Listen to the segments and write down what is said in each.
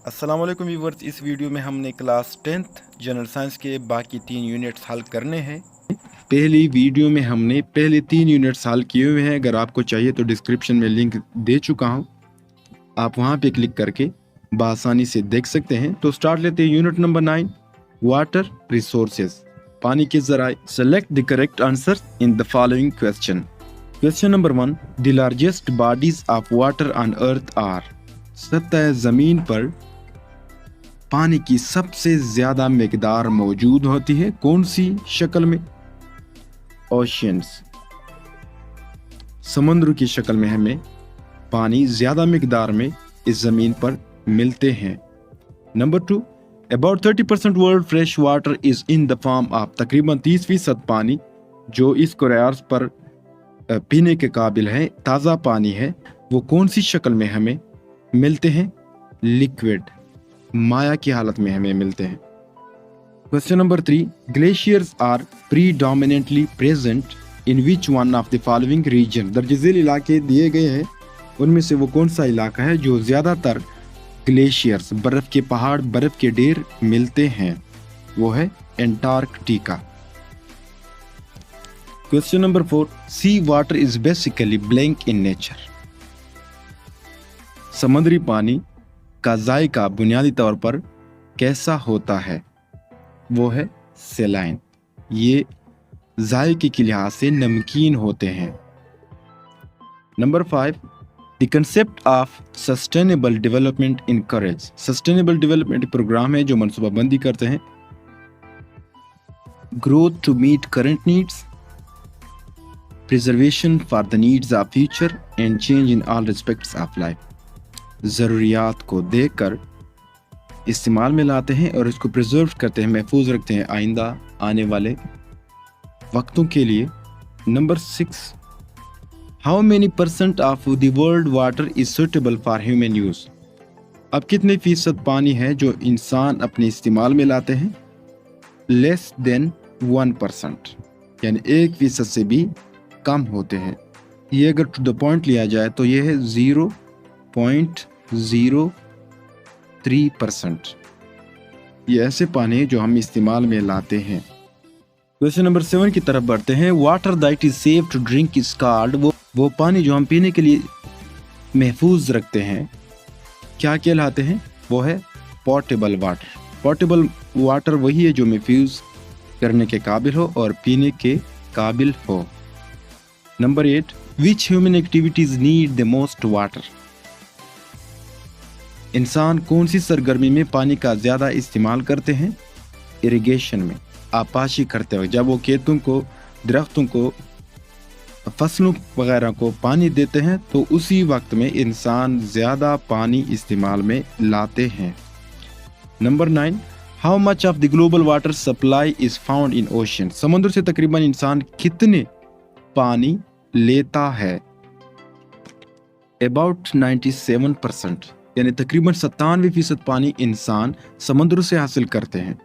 अस्सलाम वालेकुम व्यूवर्स। इस वीडियो में हमने क्लास 10th जनरल साइंस के बाकी 3 यूनिट्स हल करने हैं। पहली वीडियो में हमने पहले 3 यूनिट्स हल किए हुए हैं। अगर आपको चाहिए तो डिस्क्रिप्शन में लिंक दे चुका हूं, आप वहां पे क्लिक करके बआसानी से देख सकते हैं। तो स्टार्ट लेते हैं। यूनिट नंबर 9, वाटर रिसोर्सेज, पानी के ज़राए। Select the correct answer in the following question. Question number 1, the largest bodies of water on Earth are. सतह ज़मीन पर पानी की सबसे ज्यादा मिकदार मौजूद होती है कौन सी शक्ल में? ओशियंस, समुद्र की शक्ल में हमें पानी ज्यादा मिकदार में इस जमीन पर मिलते हैं। Number 2, about 30% world fresh water is in the form of. तकरीबन 30% पानी जो इस कुरार्स पर पीने के काबिल है, ताज़ा पानी है, वो कौन सी शक्ल में हमें मिलते हैं? लिक्विड, माया की हालत में हमें मिलते हैं। Question number 3, glaciers are predominantly present in which one of the following region. दर्ज झेल इलाके दिए गए हैं, उनमें से वो कौन सा इलाका है जो ज्यादातर ग्लेशियर्स, बर्फ के पहाड़, बर्फ के ढेर मिलते हैं? वो है Antarctica. Question number 4, sea water is basically blank in nature. समुद्री पानी का जायका बुनियादी तौर पर कैसा होता है? वो है सेलाइन। ये जायके के लिहाज से नमकीन होते हैं। Number 5, the concept of sustainable development encourage. Sustainable development programme है जो मनसूबाबंदी करते हैं growth to meet current needs, preservation for the needs of future and change in all respects of life. ज़रूरियात को देखकर इस्तेमाल में लाते हैं और इसको प्रिजर्व करते हैं, महफूज रखते हैं आइंदा आने वाले वक्तों के लिए। Number 6, how many % of the world water is suitable for human use. अब कितने फीसद पानी है जो इंसान अपने इस्तेमाल में लाते हैं? लेस देन 1%, यानी 1% से भी कम होते हैं। ये अगर टू द पॉइंट लिया जाए तो ये है 0.03%। ये ऐसे पानी जो हम इस्तेमाल में लाते हैं। क्वेश्चन नंबर 7 की तरफ बढ़ते हैं। Water that is safe to drink is called. वो पानी जो हम पीने के लिए महफूज रखते हैं क्या कहलाते हैं? वो है पोर्टेबल वाटर। पोर्टेबल वाटर वही है जो महफूज करने के काबिल हो और पीने के काबिल हो। Number 8, which human activities need the most water. इंसान कौन सी सरगर्मी में पानी का ज़्यादा इस्तेमाल करते हैं? इरिगेशन में, आपाशी करते हुए। जब वो खेतों को, दरख्तों को, फसलों वगैरह को पानी देते हैं तो उसी वक्त में इंसान ज़्यादा पानी इस्तेमाल में लाते हैं। Number 9, how much of the global water supply is found in ocean. समुद्र से तकरीबन इंसान कितने पानी लेता है? अबाउट 97%, यानी तकरीबन 97% पानी इंसान समुद्र से हासिल करते हैं।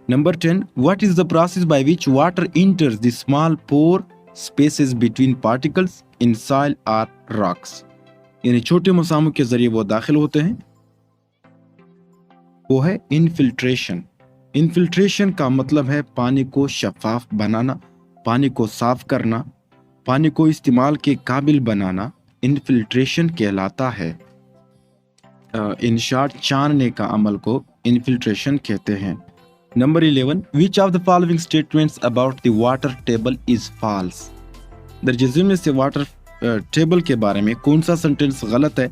Number 10, what is the process by which water enters the small pore spaces between particles in soil और रॉक्स। यानी छोटे मसामों के जरिए वो दाखिल होते हैं, वो है इनफिल्ट्रेशन। इनफिल्ट्रेशन का मतलब है पानी को शफाफ बनाना, पानी को साफ करना, पानी को इस्तेमाल के काबिल बनाना इनफिल्ट्रेशन कहलाता है। इन शॉर्ट, छानने का अमल को इनफिल्ट्रेशन कहते हैं। Number 11, which of the following statements about the water table is false. दर्जे में से वाटर टेबल के बारे में कौन सा सेंटेंस गलत है?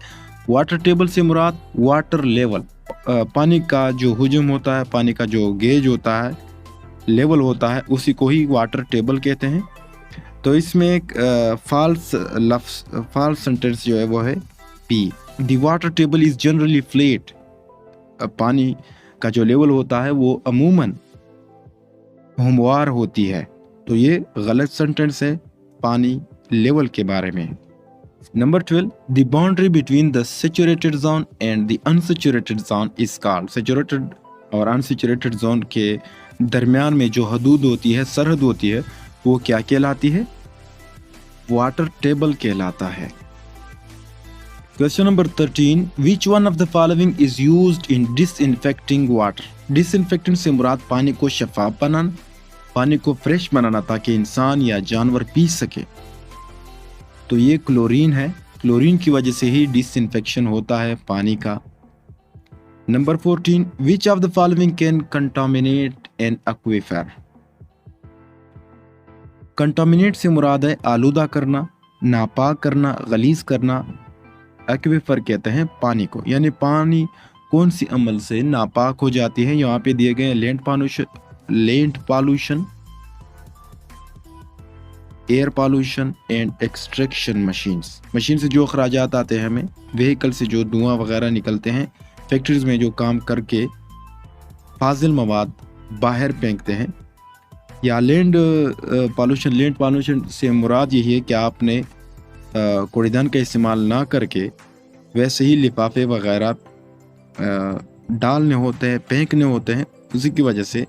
वाटर टेबल से मुराद वाटर लेवल, पानी का जो हुजूम होता है, पानी का जो गेज होता है, लेवल होता है, उसी को ही वाटर टेबल कहते हैं। तो इसमें एक फॉल्स सेंटेंस जो है वो है P. The water table is generally flat. पानी का जो लेवल होता है वो अमूमन हमवार होती है। तो ये गलत सेंटेंस है पानी लेवल के बारे में। Number 12, the boundary between the saturated zone and the unsaturated zone is called. Saturated और अनसैचुरेटेड जोन के दरमियान में जो हदूद होती है, सरहद होती है, वो क्या कहलाती है? वाटर टेबल कहलाता है। Question number 13. Which one of the following is used in disinfecting water? Disinfectant से मुराद पानी को शफाफ बनाना, पानी को फ्रेश बनाना ताकि इंसान या जानवर पी सके। तो ये क्लोरीन है, क्लोरीन की वजह से ही डिसइंफेक्शन होता है पानी का। Number 14. Which of the following can contaminate an aquifer? Contaminate से मुराद है आलूदा करना, नापाक करना, गलीज करना। एक्विफर कहते हैं पानी को, यानी पानी कौन सी अमल से नापाक हो जाती है। यहाँ पे दिए गए land pollution, air pollution and extraction machines. Machine से जो अखराजात आते हैं हमें, व्हीकल से जो धुआं वगैरह निकलते हैं, फैक्ट्रीज में जो काम करके फाजिल मवाद बाहर फेंकते हैं, या लैंड पॉल्यूशन से मुराद यही है कि आपने कूड़ेदान का इस्तेमाल ना करके वैसे ही लिफाफे वगैरह डालने होते हैं, फेंकने होते हैं। उसी की वजह से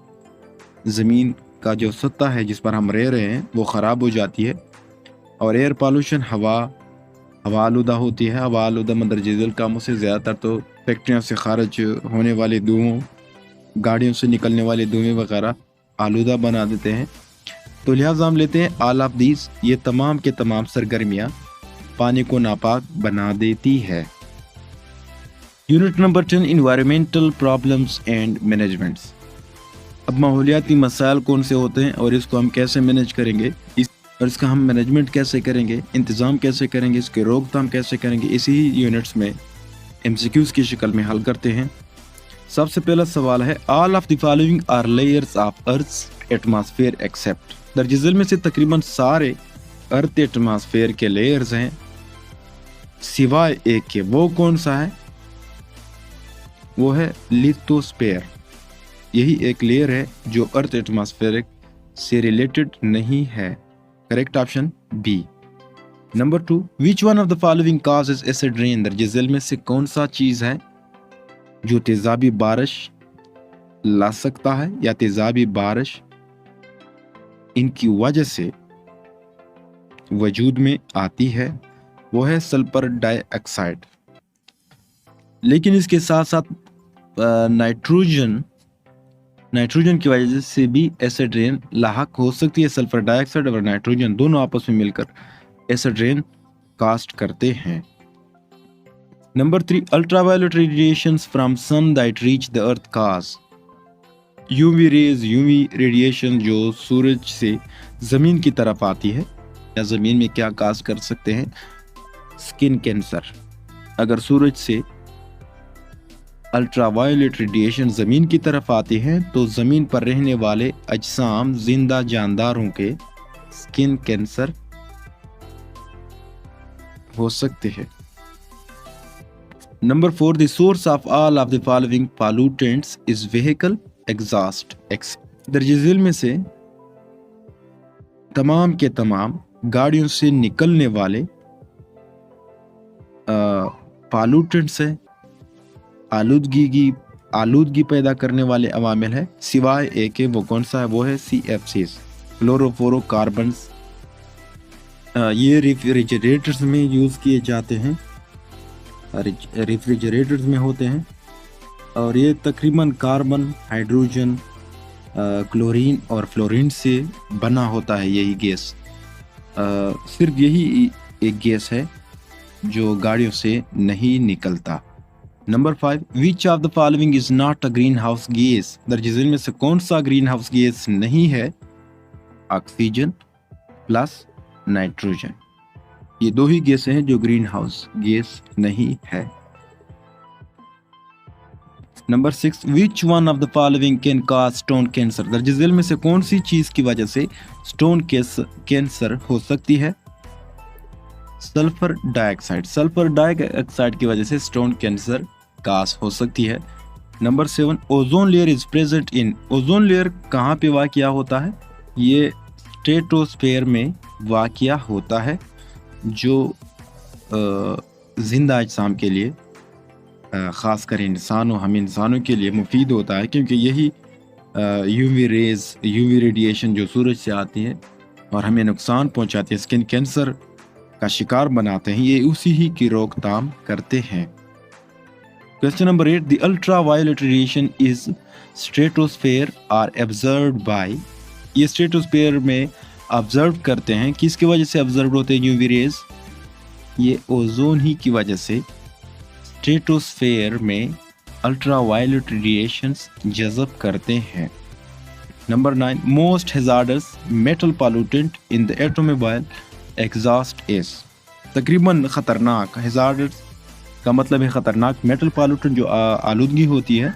ज़मीन का जो सतह है जिस पर हम रह रहे हैं वो ख़राब हो जाती है। और एयर पॉल्यूशन हवा आलूदा होती है। हवा आलूदा मंदरजे झेल कामों से ज़्यादातर तो फैक्ट्रियों से खारिज होने वाले धुओं, गाड़ियों से निकलने वाले धुएँ वगैरह आलूदा बना देते हैं। तो लिहाजा हम लेते हैं ऑल ऑफ दीज, ये तमाम के तमाम सरगर्मियाँ पानी को नापाक बना देती है। Unit number 10 environmental problems and managements. अब माहौलियाती मसाइल कौन से होते हैं और इसको हम कैसे मैनेज करेंगे, और इसका हम मैनेजमेंट कैसे करेंगे, इंतज़ाम कैसे करेंगे, इसकी रोकथाम कैसे करेंगे, इसी यूनिट्स में MCQs की शक्ल में हल करते हैं। सबसे पहला सवाल है all of the following are layers of earth atmosphere except. दर्ज झेल में से तकरीबन सारे अर्थ एटमॉस्फेयर के लेयर्स हैं सिवाय एक के। वो कौन सा है? वो है लिथोस्फेयर। यही एक लेयर है जो अर्थ एटमॉस्फेयर से रिलेटेड नहीं है। Correct option B. Number 2. Which one of the following causes acid rain. दर्ज झेल में से कौन सा चीज है जो तेजाबी बारिश ला सकता है या तेजाबी बारिश इनकी वजह से वजूद में आती है? वो है सल्फर डाइऑक्साइड। लेकिन इसके साथ साथ नाइट्रोजन की वजह से भी एसिड रेन लाहक हो सकती है। सल्फर डाइऑक्साइड और नाइट्रोजन दोनों आपस में मिलकर एसिड रेन कास्ट करते हैं। Number 3. Ultraviolet radiations from sun that reach the earth cause. UV radiation जो सूरज से जमीन की तरफ आती है या जमीन में क्या काज कर सकते हैं? Skin cancer. अगर सूरज से अल्ट्रावायलेट रेडिएशन जमीन की तरफ आती है तो जमीन पर रहने वाले अजसाम जिंदा जानदारों के स्किन कैंसर हो सकते हैं। Number 4. The source of all of the following pollutants is vehicle exhaust. दर्ज झेल में से तमाम के तमाम गाड़ियों से निकलने वाले पॉल्यूटेंट्स है, आलूदगी पैदा करने वाले अवामिल है सिवाय एक के। वो कौन सा है? वो है CFCs, क्लोरोफ्लोरोकार्बन्स। ये रेफ्रिजरेटर्स में यूज़ किए जाते हैं, रेफ्रिजरेटर्स में होते हैं। और ये तकरीबन कार्बन, हाइड्रोजन, क्लोरीन और फ्लोरीन से बना होता है यही गैस। सिर्फ यही एक गैस है जो गाड़ियों से नहीं निकलता। Number 5. Which of the following is not a green house gas. दर्ज झेल में से कौन सा ग्रीन हाउस गैस नहीं है? Oxygen plus nitrogen. ये दो ही गैस हैं जो ग्रीन हाउस गैस नहीं है। Number 6. Which one of the following can cause stone cancer. दर्ज झेल में से कौन सी चीज की वजह से स्टोन कैंसर हो सकती है? Sulphur dioxide. सल्फर डाइऑक्साइड की वजह से स्टोन कैंसर काज हो सकती है। Number 7. Ozone layer is present in. Ozone layer कहाँ पे वाक़िया होता है? ये स्ट्रेटोस्फेयर में वाक़िया होता है जो जिंदा अजसाम के लिए, ख़ास कर हम इंसानों के लिए मुफीद होता है, क्योंकि यही यूवी रेडिएशन जो सूरज से आती है और हमें नुकसान पहुंचाती है, स्किन कैंसर का शिकार बनाते हैं, ये उसी ही की रोकथाम करते हैं। Question number 8, the ultraviolet radiation is stratosphere are observed by, ये स्ट्रेटोस्फेयर में ऑब्जर्व करते हैं, किसकी वजह से ऑब्जर्व होते हैं यूवी रेज, ये ओजोन ही की वजह से स्ट्रेटोस्फेयर में अल्ट्रा वायलेट रेडिएशंस जज़ब करते हैं। Number 9, most hazards metal pollutant in the automobile exhaust is, तकरीबन खतरनाक, हैजार्डस का मतलब है खतरनाक, मेटल पॉल्यूटेंट जो आलूदगी होती है,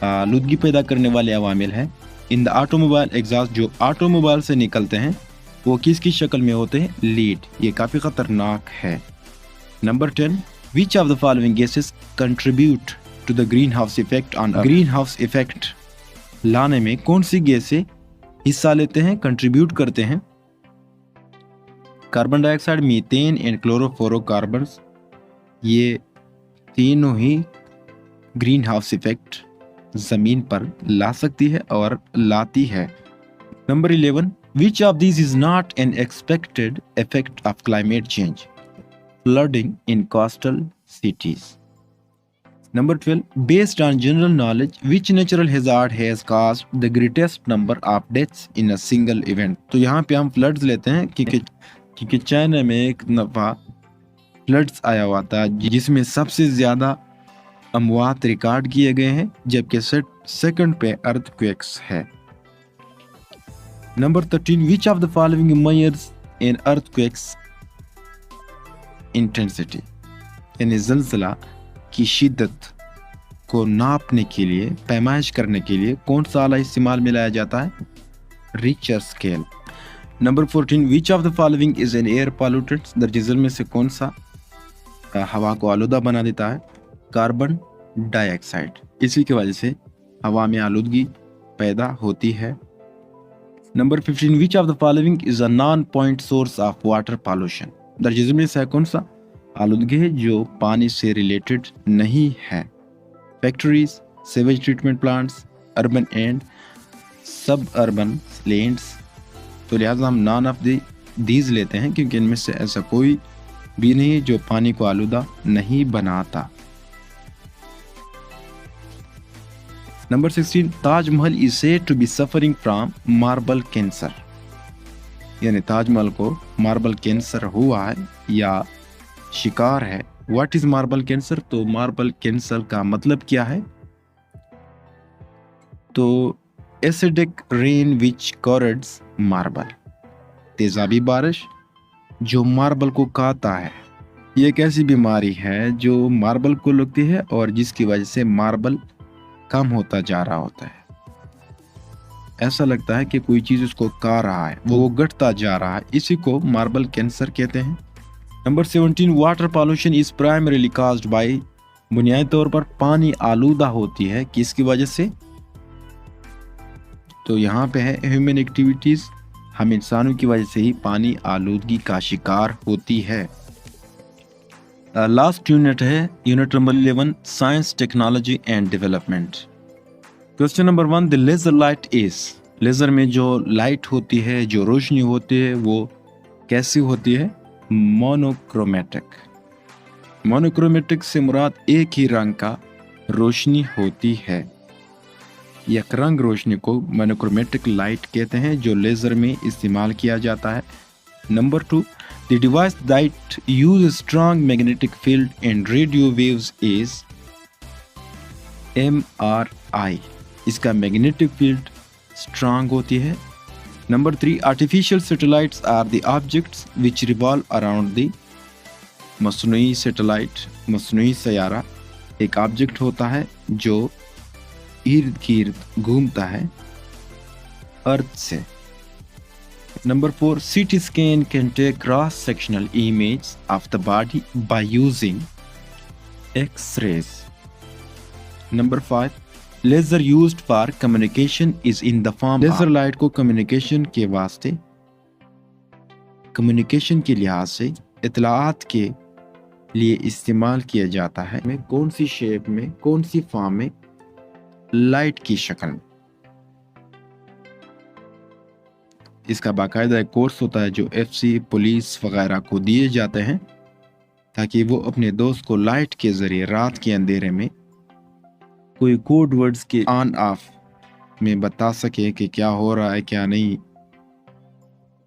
आलूदगी पैदा करने वाले अवामिल हैं। इन द ऑटोमोबाइल एग्जॉस्ट, जो ऑटोमोबाइल से निकलते हैं वो किसकी शक्ल में होते हैं, लीड, ये काफ़ी खतरनाक है। Number 10, which of the following gases contribute to the greenhouse effect on earth, greenhouse effect लाने में कौन सी गैसें हिस्सा लेते हैं, कंट्रीब्यूट करते हैं। Carbon dioxide, methane and chlorofluorocarbons, ये तीनों ही ग्रीन हाउस इफेक्ट जमीन पर ला सकती है और लाती है। Number 11, which of these is not an expected effect of climate change, flooding in coastal cities. Number 12, based on general knowledge, which natural hazard has caused the greatest number of deaths in a single event? तो यहाँ पे हम floods लेते हैं क्योंकि China में एक दफा फ्लड्स आया हुआ था जिसमें सबसे ज्यादा अमवात रिकॉर्ड किए गए हैं, जबकि सेकंड पे अर्थक्वेक्स है। Number 13, which of the following measures in earthquakes intensity, यानी ज़लज़ला की शिद्दत को नापने के लिए, पैमाइश करने के लिए कौन सा आला इस्तेमाल में लाया जाता है, Richter scale. Number 14, which of the following is an air pollutant, दरअसल में से कौन सा हवा को आलूदा बना देता है, कार्बन डाइऑक्साइड, इसी की वजह से हवा में आलूदगी पैदा होती है। Number 15, which of the following is a non-point source of water pollution, दरअसल में से कौन सा आलूदगी है जो पानी से रिलेटेड नहीं है, factories, sewage treatment plants, urban and suburban lands. तो लिहाजा हम नॉन ऑफ दीज लेते हैं क्योंकि इनमें से ऐसा कोई भी नहीं है जो पानी को आलूदा नहीं बनाता। Number 16, Taj Mahal is said to be suffering from marble cancer, यानी ताजमहल को मार्बल कैंसर हुआ है या शिकार है। व्हाट इज मार्बल कैंसर, तो मार्बल कैंसर का मतलब क्या है, तो एसिडिक रेन विच कॉरड्स मार्बल, तेजाबी बारिश जो मार्बल को खाता है। ये एक ऐसी बीमारी है जो मार्बल को लगती है और जिसकी वजह से मार्बल कम होता जा रहा होता है, ऐसा लगता है कि कोई चीज उसको खा रहा है, वो घटता जा रहा है, इसी को मार्बल कैंसर कहते हैं। Number 17, water pollution is primarily caused by, बुनियादी तौर पर पानी आलूदा होती है किसकी वजह से, तो यहाँ पे है ह्यूमन एक्टिविटीज, हम इंसानों की वजह से ही पानी आलूदगी का शिकार होती है। लास्ट यूनिट है unit number 11, science technology and development. Question number 1, the laser light is, laser में जो लाइट होती है, जो रोशनी होती है, वो कैसी होती है, मोनोक्रोमेटिक। मोनोक्रोमेटिक से मुराद एक ही रंग का रोशनी होती है, एक रंग रोशनी को मोनोक्रोमेटिक लाइट कहते हैं जो लेजर में इस्तेमाल किया जाता है। Number 2, the device that uses strong magnetic field and radio waves is MRI, इसका मैग्नेटिक फील्ड स्ट्रांग होती है। Number 3, artificial satellites are the objects which revolve around the, मसनूई सैटेलाइट, मसनूई सैयारा एक ऑब्जेक्ट होता है जो इर्द गिर्द घूमता है अर्थ से। Number 4, CT scan can take cross-sectional image of the body by using X-rays. Number 5, laser used for communication is in the form of, laser light को communication के वास्ते, communication के लिहाज से इत्तलाआत के लिए इस्तेमाल किया जाता है, में कौन सी शेप में, कौन सी फॉर्म में, लाइट की शक्ल में। اس کا باقاعدہ ایک کورس ہوتا ہے جو FC پولیس وغیرہ کو دیے جاتے ہیں تاکہ وہ اپنے دوست کو لائٹ کے ذریعے رات کے اندھیرے میں کوئی کوڈ ورڈز کے آن آف میں بتا سکے کہ کیا ہو رہا ہے کیا نہیں.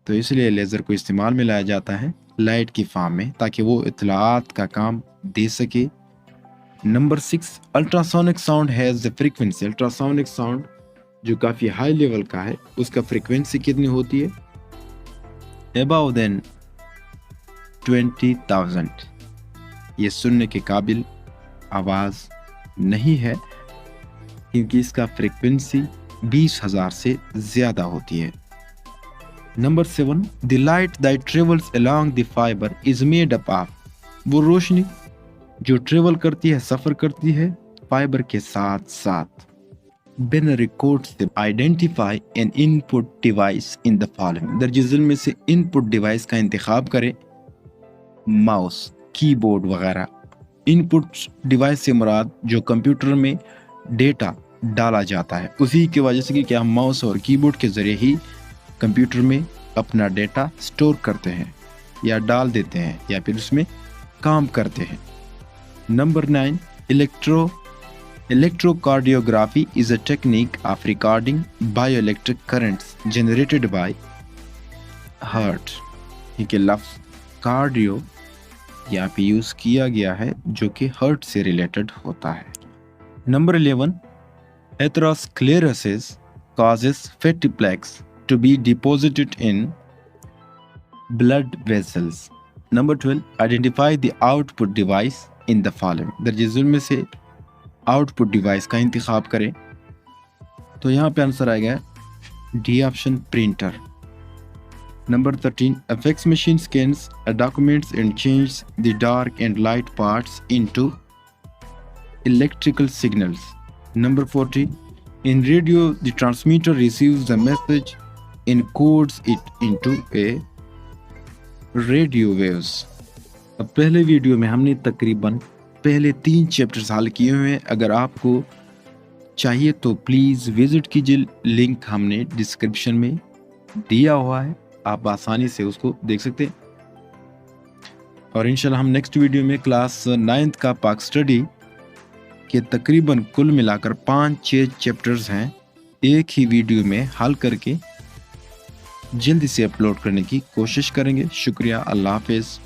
تو اس لیے لیزر کو استعمال میں لایا جاتا ہے لائٹ کی فارم میں تاکہ وہ اطلاعات کا کام دے سکے. Number 6 ultrasonic sound has a frequency. Ultrasonic sound جو کافی ہائی لیول کا ہے اس کا فریکوینسی کتنی ہوتی ہے؟ اباؤ دین 20,000. یہ سننے کے قابل آواز نہیں ہے کیونکہ اس کا فریکوینسی 20,000 سے زیادہ ہوتی ہے. Number 7 the light that travels along the fibre is made up of. وہ روشنی جو ٹریول کرتی ہے سفر کرتی ہے فائبر کے ساتھ ساتھ. بینری کوڈ سے identify an in put device in the following. درج ذیل میں سے ان پٹ ڈیوائس کا انتخاب کریں. ماؤس، کی بورڈ وغیرہ. ان پٹ ڈیوائس سے مراد جو کمپیوٹر میں ڈیٹا ڈالا جاتا ہے اسی کی وجہ سے کہ ہم ماؤس اور کی بورڈ کے ذریعے ہی کمپیوٹر میں اپنا ڈیٹا سٹور کرتے ہیں یا ڈال دیتے ہیں یا پھر اس میں کام کرتے ہیں. Number 9 electrocardiography is a technique of recording bioelectric currents generated by heart. یہ لفظ کارڈیو یہاں پہ یوز کیا گیا ہے جو کہ ہارٹ سے ریلیٹڈ ہوتا ہے. Number 11 atherosclerosis causes fatty plaques to be deposited in blood vessels. Number 12 identify the output device in the following. درج ذیل میں سے آؤٹ پٹ ڈیوائس کا انتخاب کریں. تو یہاں پہ آنسر آئے گا D option printer. Number 13 a fax machine scans documents and changes the dark and light parts into electrical signals. Number 14 in radio the transmitter receives the message encodes it into a radio waves. اب پہلے video میں ہم نے تقریباً پہلے 3 chapters حل کیے ہوئے ہیں. اگر آپ کو چاہیے تو پلیز وزٹ کیجیے. لنک ہم نے ڈسکرپشن میں دیا ہوا ہے, آپ آسانی سے اس کو دیکھ سکتے ہیں. اور انشاءاللہ ہم نیکسٹ ویڈیو میں کلاس 9th کا پاک اسٹڈی کے تقریباً کل ملا کر 5-6 چیپٹرز ہیں ایک ہی ویڈیو میں حل کر کے جلدی سے اپلوڈ کرنے کی کوشش کریں گے. شکریہ. اللہ حافظ.